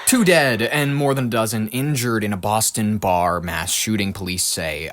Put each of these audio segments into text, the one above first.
2 dead and more than a dozen injured in a Boston bar mass shooting, police say.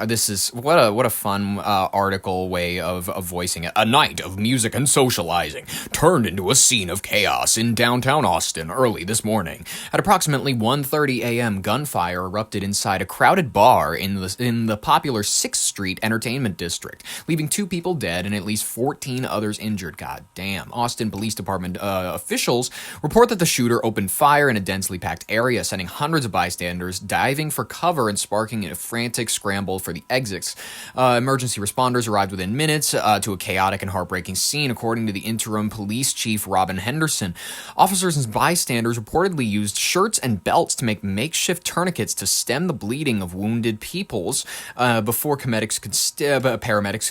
This is what a fun article way of voicing it. A night of music and socializing turned into a scene of chaos in downtown Austin early this morning. At approximately 1:30 a.m., gunfire erupted inside a crowded bar in the popular 6th Street Entertainment District, leaving 2 people dead and at least 14 others injured. God damn. Austin Police Department officials report that the shooter opened fire in a densely packed area, sending hundreds of bystanders diving for cover and sparking a frantic scramble for the exits. Emergency responders arrived within minutes to a chaotic and heartbreaking scene, according to the interim police chief, Robin Henderson. Officers and bystanders reportedly used shirts and belts to make makeshift tourniquets to stem the bleeding of wounded peoples before paramedics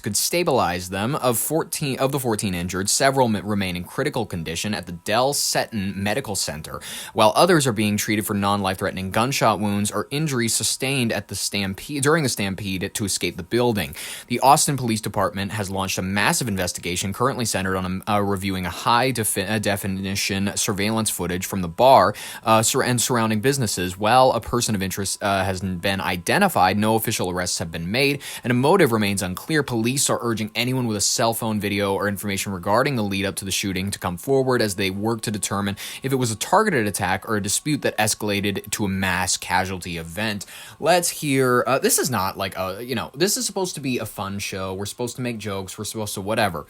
could stabilize them. Of the 14 injured, several remain in critical condition at the Del Seton Medical Center, while others are being treated for non-life-threatening gunshot wounds or injuries sustained at during the stampede to escape the building. The Austin Police Department has launched a massive investigation currently centered on reviewing a high-definition surveillance footage from the bar and surrounding businesses. While a person of interest has been identified, no official arrests have been made, and a motive remains unclear. Police are urging anyone with a cell phone video or information regarding the lead-up to the shooting to come forward as they work to determine if it was a targeted attack or a dispute that escalated to a mass casualty event. Let's hear, this is not like this is supposed to be a fun show. We're supposed to make jokes. We're supposed to whatever.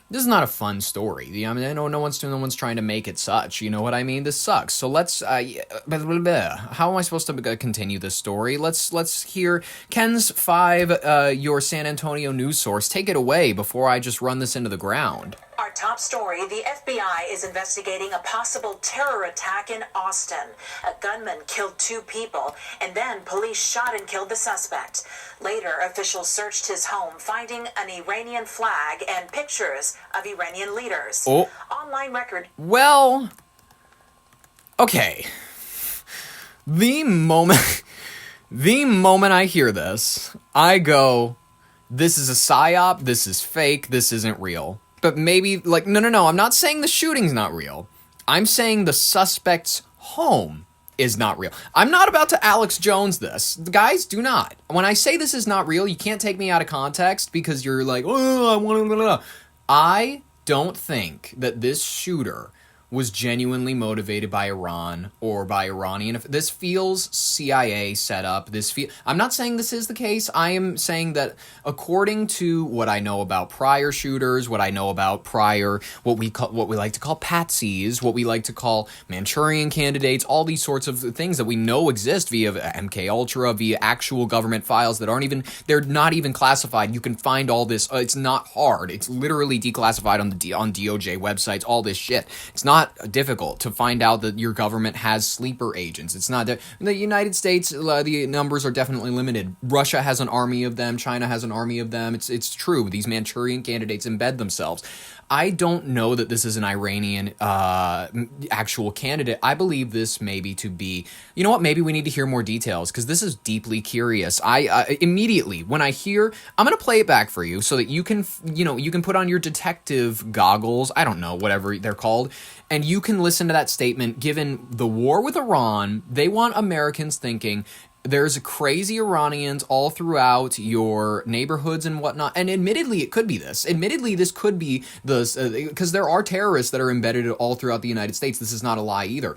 This is not a fun story. I mean, I know no one's trying to make it such. You know what I mean? This sucks. So let's. How am I supposed to continue this story? Let's hear Ken's 5, your San Antonio news source. Take it away before I just run this into the ground. Our top story, the FBI is investigating a possible terror attack in Austin. A gunman killed 2 people, and then police shot and killed the suspect. Later, officials searched his home, finding an Iranian flag and pictures of Iranian leaders. Oh. Online record. Well, okay. The moment I hear this, I go, this is a psyop, this is fake, this isn't real. But maybe, no, I'm not saying the shooting's not real. I'm saying the suspect's home is not real. I'm not about to Alex Jones this. Guys, do not. When I say this is not real, you can't take me out of context because you're like, oh, I want to... I don't think that this shooter was genuinely motivated by Iran or by Iranian. This feels CIA set up. I'm not saying this is the case. I am saying that according to what I know about prior shooters, what I know about prior, what we like to call patsies, what we like to call Manchurian candidates, all these sorts of things that we know exist via MK Ultra, via actual government files that they're not even classified. You can find all this. It's not hard. It's literally declassified on DOJ websites, all this shit. It's not difficult to find out that your government has sleeper agents. It's not that in the United States, the numbers are definitely limited. Russia has an army of them. China has an army of them. It's true. These Manchurian candidates embed themselves. I don't know that this is an Iranian actual candidate. I believe this maybe to be, you know what, maybe we need to hear more details because this is deeply curious. I immediately, when I hear, I'm going to play it back for you so that you can put on your detective goggles, I don't know, whatever they're called, and you can listen to that statement. Given the war with Iran, they want Americans thinking, there's crazy Iranians all throughout your neighborhoods and whatnot. And admittedly, it could be this. Admittedly, this could be because there are terrorists that are embedded all throughout the United States. This is not a lie either.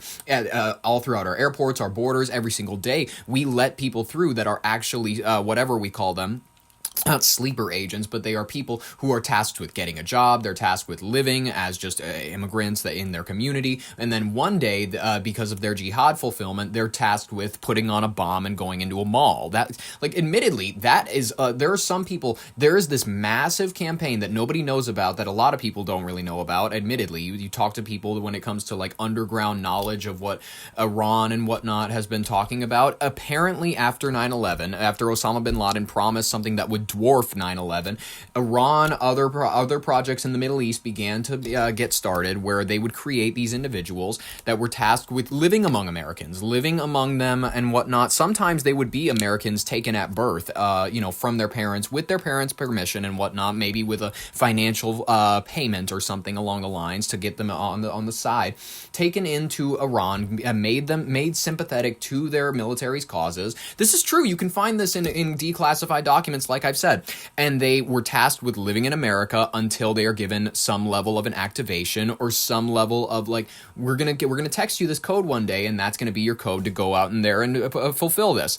All throughout our airports, our borders, every single day, we let people through that are actually, whatever we call them, not sleeper agents, but they are people who are tasked with getting a job. They're tasked with living as just immigrants in their community. And then one day, because of their jihad fulfillment, they're tasked with putting on a bomb and going into a mall. That, admittedly, that is, there are some people, there is this massive campaign that nobody knows about, that a lot of people don't really know about. Admittedly, you talk to people when it comes to underground knowledge of what Iran and whatnot has been talking about. Apparently, after 9/11, after Osama bin Laden promised something that would dwarf 9/11. Iran, other projects in the Middle East began to get started where they would create these individuals that were tasked with living among Americans, living among them and whatnot. Sometimes they would be Americans taken at birth, from their parents, with their parents' permission and whatnot, maybe with a financial payment or something along the lines to get them on the side, taken into Iran, made sympathetic to their military's causes. This is true. You can find this in declassified documents, like I've said. And they were tasked with living in America until they are given some level of an activation or some level of like, we're gonna text you this code one day, and that's gonna be your code to go out in there and fulfill this.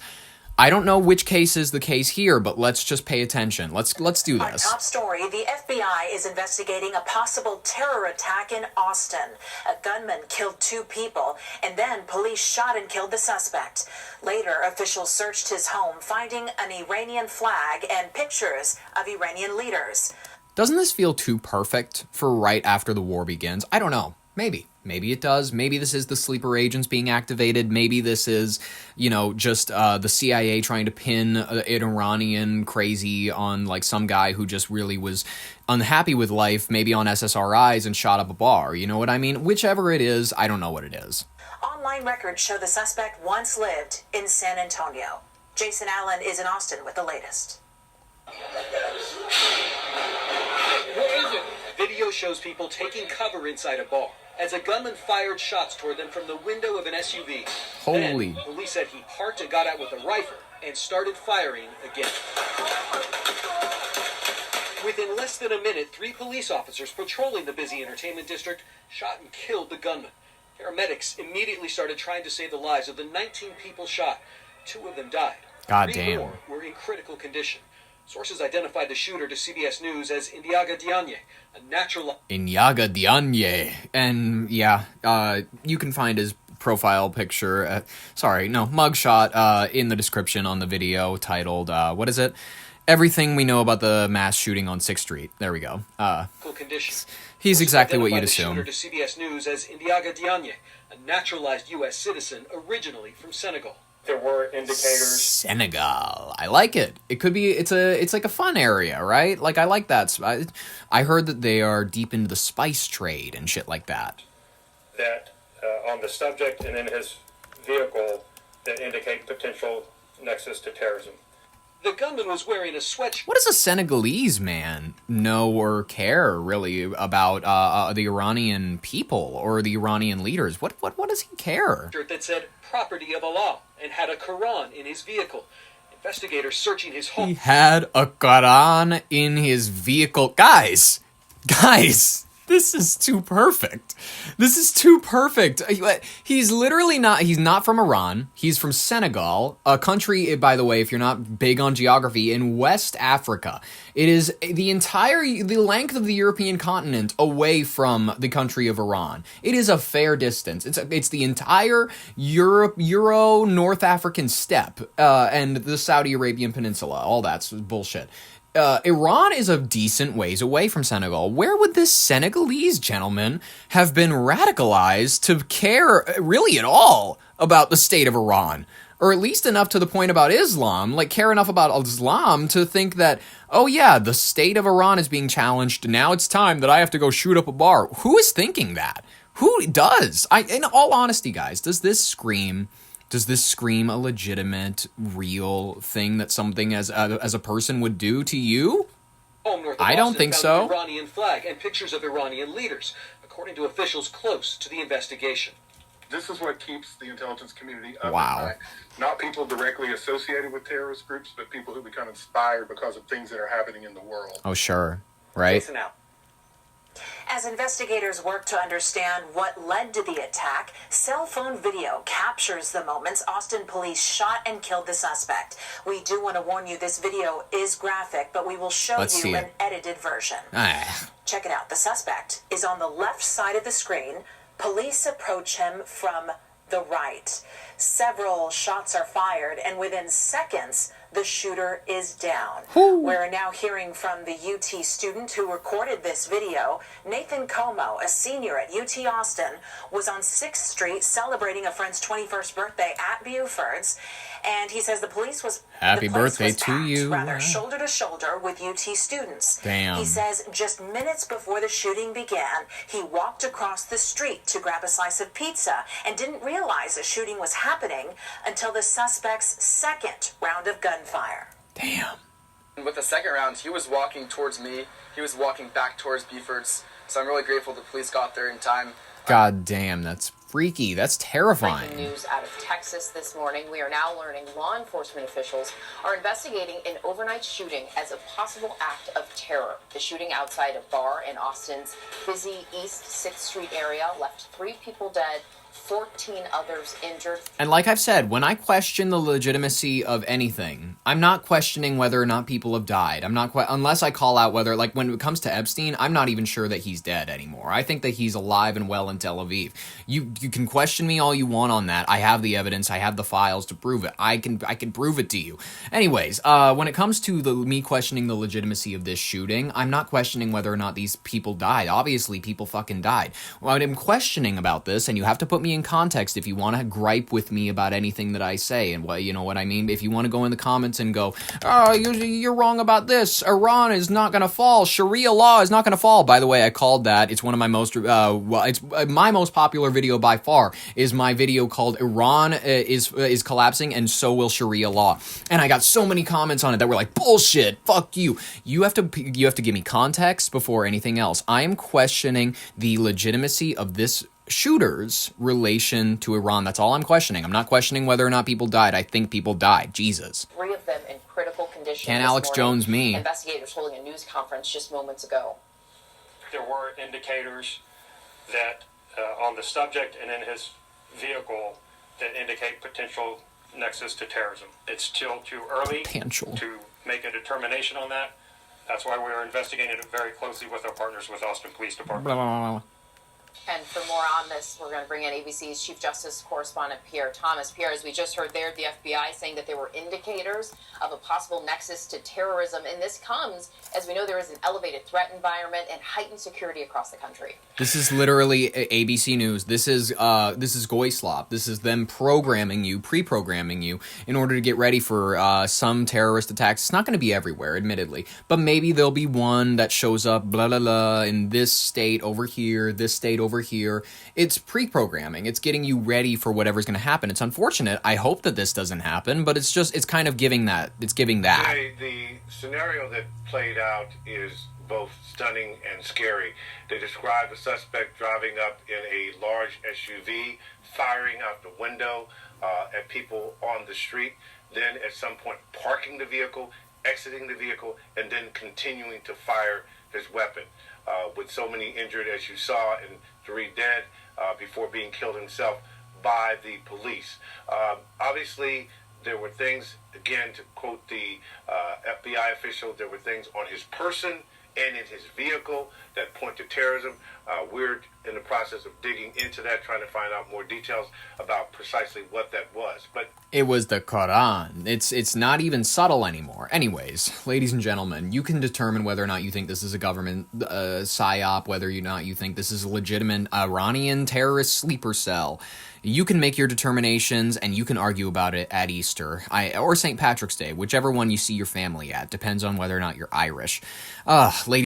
I don't know which case is the case here, but let's just pay attention. Let's do this. Our top story, the FBI is investigating a possible terror attack in Austin. A gunman killed 2 people, and then police shot and killed the suspect. Later, officials searched his home, finding an Iranian flag and pictures of Iranian leaders. Doesn't this feel too perfect for right after the war begins? I don't know. Maybe it does. Maybe this is the sleeper agents being activated. Maybe this is, just the CIA trying to pin an Iranian crazy on like some guy who just really was unhappy with life, maybe on SSRIs and shot up a bar. You know what I mean? Whichever it is, I don't know what it is. Online records show the suspect once lived in San Antonio. Jason Allen is in Austin with the latest. What is it? Video shows people taking cover inside a bar as a gunman fired shots toward them from the window of an SUV. Holy. Then, police said he parked and got out with a rifle and started firing again. Within less than a minute, 3 police officers patrolling the busy entertainment district shot and killed the gunman. Paramedics immediately started trying to save the lives of the 19 people shot. 2 of them died. God 3 damn. more were in critical condition. Sources identified the shooter to CBS News as Indiaga Diagne, a natural... Indiaga Diagne. And you can find his profile picture, mugshot in the description on the video titled, what is it? Everything we know about the mass shooting on 6th Street. There we go. condition. He's exactly what you'd The assume. shooter to CBS News as Indiaga Diagne, a naturalized U.S. citizen originally from Senegal. There were indicators. Senegal. I like it. It could be. It's like a fun area, right? Like I like that. I heard that they are deep into the spice trade and shit like that. That on the subject and in his vehicle that indicate potential nexus to terrorism. The gunman was wearing a sweatshirt What does a Senegalese man know or care really about the Iranian people or the Iranian leaders? What does he care? that said "property of Allah" and had a Quran in his vehicle. Investigators searching his home. He had a Quran in his vehicle. Guys, this is too perfect. This is too perfect. He's literally not, he's not from Iran. He's from Senegal, a country, by the way, if you're not big on geography, in West Africa. It is the length of the European continent away from the country of Iran. It is a fair distance. It's the entire Euro North African steppe, and the Saudi Arabian Peninsula. All that's bullshit. Iran is a decent ways away from Senegal. Where would this Senegalese gentleman have been radicalized to care really at all about the state of Iran? Or at least enough to the point about Islam, like care enough about Islam to think that, oh yeah, the state of Iran is being challenged, now it's time that I have to go shoot up a bar. Who is thinking that? Who does? In all honesty, guys, does this scream a legitimate, real thing that something as a person would do to you? Home north of I don't Austin think found so. an Iranian flag and pictures of Iranian leaders, according to officials close to the investigation. This is what keeps the intelligence community up Wow. at night. Not people directly associated with terrorist groups, but people who become inspired because of things that are happening in the world. Oh, sure. Right? Listen out. As investigators work to understand what led to the attack, cell phone video captures the moments Austin police shot and killed the suspect. We do want to warn you this video is graphic, but we will show Let's see you an it. edited version. Ah. Check it out. The suspect is on the left side of the screen. Police approach him from the right. Several shots are fired, and within seconds, The shooter is down. We're now hearing from the UT student who recorded this video. Nathan Como, a senior at UT Austin, was on 6th Street celebrating a friend's 21st birthday at Buford's, and he says the police was Happy birthday to you. Rather shoulder to shoulder with UT students. Damn. He says just minutes before the shooting began, he walked across the street to grab a slice of pizza and didn't realize a shooting was happening until the suspect's second round of gunfire. Damn. With the second round, he was walking towards me. He was walking back towards Buford's. So I'm really grateful the police got there in time. God damn, that's freaky. That's terrifying. Breaking news out of Texas this morning. We are now learning law enforcement officials are investigating an overnight shooting as a possible act of terror. The shooting outside a bar in Austin's busy East 6th Street area left 3 people dead, 14 others injured. And like I've said, when I question the legitimacy of anything, I'm not questioning whether or not people have died. I'm not unless I call out whether, like when it comes to Epstein, I'm not even sure that he's dead anymore. I think that he's alive and well in Tel Aviv. You can question me all you want on that. I have the evidence. I have the files to prove it. I can prove it to you. Anyways, when it comes to me questioning the legitimacy of this shooting, I'm not questioning whether or not these people died. Obviously, people fucking died. What I'm questioning about this, and you have to put me in context if you want to gripe with me about anything that I say, and what, you know what I mean? If you want to go in the comments and go, oh, you're wrong about this, Iran is not going to fall, Sharia law is not going to fall. By the way, I called that. It's one of my most, it's my most popular video by far, is my video called Iran is collapsing and so will Sharia law. And I got so many comments on it that were like, bullshit, fuck you. You have to give me context before anything else. I am questioning the legitimacy of this shooter's relation to Iran. That's all I'm questioning. I'm not questioning whether or not people died. I think people died. Jesus. 3 of them in critical condition. Can't this Alex morning. Jones me. Investigators holding a news conference just moments ago. There were indicators that on the subject and in his vehicle that indicate potential nexus to terrorism. It's still too early Potential. to make a determination on that. That's why we're investigating it very closely with our partners with Austin Police Department. Blah, blah, blah, blah. And for more on this, we're going to bring in ABC's Chief Justice Correspondent Pierre Thomas. Pierre, as we just heard there, the FBI saying that there were indicators of a possible nexus to terrorism. And this comes as we know there is an elevated threat environment and heightened security across the country. This is literally ABC News. This is Goyslop. This is them pre-programming you in order to get ready for some terrorist attacks. It's not going to be everywhere, admittedly, but maybe there'll be one that shows up, blah, blah, blah, in this state over here, this state over here. It's pre-programming. It's getting you ready for whatever's going to happen. It's unfortunate. I hope that this doesn't happen, but it's kind of giving that. It's giving that. The scenario that played out is both stunning and scary. They describe the suspect driving up in a large SUV, firing out the window at people on the street, then at some point parking the vehicle, exiting the vehicle, and then continuing to fire his weapon. With so many injured as you saw and 3 dead before being killed himself by the police. Obviously, there were things, again, to quote the FBI official, there were things on his person and in his vehicle that point to terrorism. We're in the process of digging into that, trying to find out more details about precisely what that was. But it was the Quran. It's not even subtle anymore. Anyways, ladies and gentlemen, you can determine whether or not you think this is a government psyop, whether or not you think this is a legitimate Iranian terrorist sleeper cell. You can make your determinations, and you can argue about it at Easter or St. Patrick's Day, whichever one you see your family at. Depends on whether or not you're Irish. Ladies